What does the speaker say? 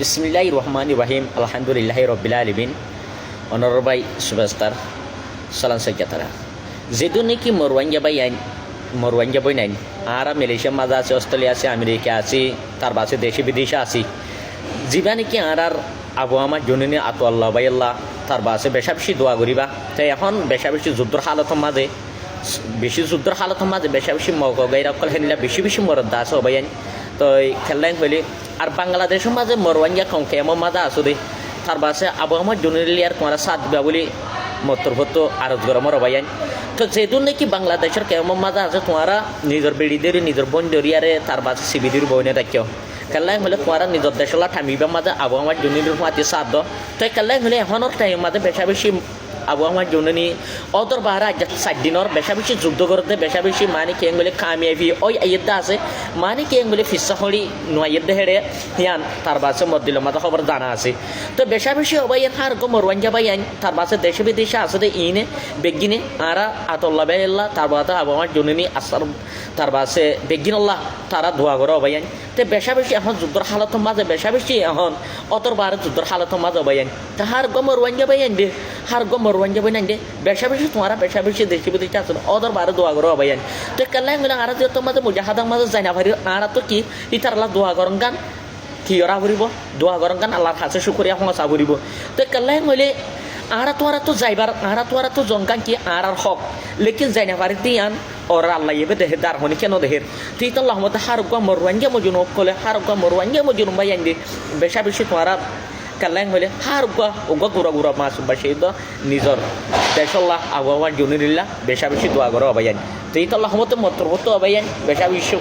বিসমিল্লাহির রহমানির রহিম আলহামদুলিল্লাহি রব্বিল আলামিন অনরবাই সুবাস্তার সালাম সাইয়াতারা যেদুন নাকি মরওয়াঞ্জা বই নাইন আর মালয়েশিয়া মাঝে আছে, অস্ট্রেলিয়া আছে, আমেরিকা আছে, তার বাসে দেশে বিদেশে আছি যা নাকি আর আবু আমার জননী আতো আল্লাহ বাই আল্লাহ তার বাসে বেশা বেশি দোয়া করিবা। তাই এখন বেশা বেশি যুদ্ধর হালতের মাঝে বেশা বেশি মগ গাইরা কল হেনিলা বেশি বেশি মরদ আছে হবাইন। তো খেললাইন হইলে আর বাংলাদেশের মাঝে মরওয়াঞ্জা কমকে এমন মাঝে আসো দে তার বাসে আবু আমার জননী আর তোমার সাথ দিবা বলি মতর হতো আরজ গরমর হবাইন। তো যেহেতু নাকি বাংলাদেশের কেমন মাঝে আছে তোমারা নিজের বেড়িদের নিজের বন্ধুরিয়ারে তার বাসে সিবিদির বইনে রাখিও কেলাই হলে তোমারা নিজের দেশলা ঠামিবার মাঝে আবু আমার জননীর মাতি সাথ দ। তো কেলাই হলে এখনের টাইম মাঝে বেশা বেশি আবু আমার জননী অদর বাহারা 4 দিনের বেশা বেশি যুদ্ধ করতে বেশা বেশি মানে কেং বলে কামিয়াবি ওই আইয়দা আছে মানে কেং বলে ফিসা হলি নয়াইয়দা হেড়ে হিয়ান তার বাসে মদিল মাঝে খবর জানা আছে। তো বেশা বেশি অবাইন হার গো মরওয়াঞ্জা বাইন তার বাসে দেশে বিদেশে আছে দে ইনে বেগিনে আরা আতল্লা বেল্লা তার বাসে আবু আমার জননী আসার তার বাসে বেগিন আল্লাহ তারা দোয়া করে অবাইন। তো বেশা বেশি এখন যুদ্ধর হালতের মাঝে বেশা বেশি এখন অতর বারে যুদ্ধর হালতের মাঝে অবাইন তা হার গো মরওয়াঞ্জা বাইন দে হার গো মরওয়াঞ্জা বাইন দে বেশা বেশি তোমারা বেশা বেশি দেশে বিদেশে আছে অতর বারে দোয়া করে অবাইন। তো কাল্লাই মিলে আরা যে তোমাদের মুজাহাদার মাঝে যাই না পারি আরা তো কি ইতার আল্লাহ দোয়া করন গান কি ওরা ভরিব দোয়া করন গান আল্লাহর কাছে শুকরিয়া হংসা ভরিব। তো কাল্লাই মিলে আরা তো যাইবার আরা তো জনগান কি আর হক লেকিন যাই না পারি তিয়ান और अल्लाह ये देहे दार होने के नो देहर तीत अल्लाह मत हर गो मरवांगे मजुन कोले हर गो मरवांगे मजुन बायंदे बेशा बेशि तुम्हारा कल्याण होले हर गो ओगो गुरा गुरा मासुम बाशेद निजर देशल्लाह आवावान जुनिल्लाह बेशा बेशि दुआ करो बायन तीत अल्लाह मत मतर होतो बायन बेशा बेशि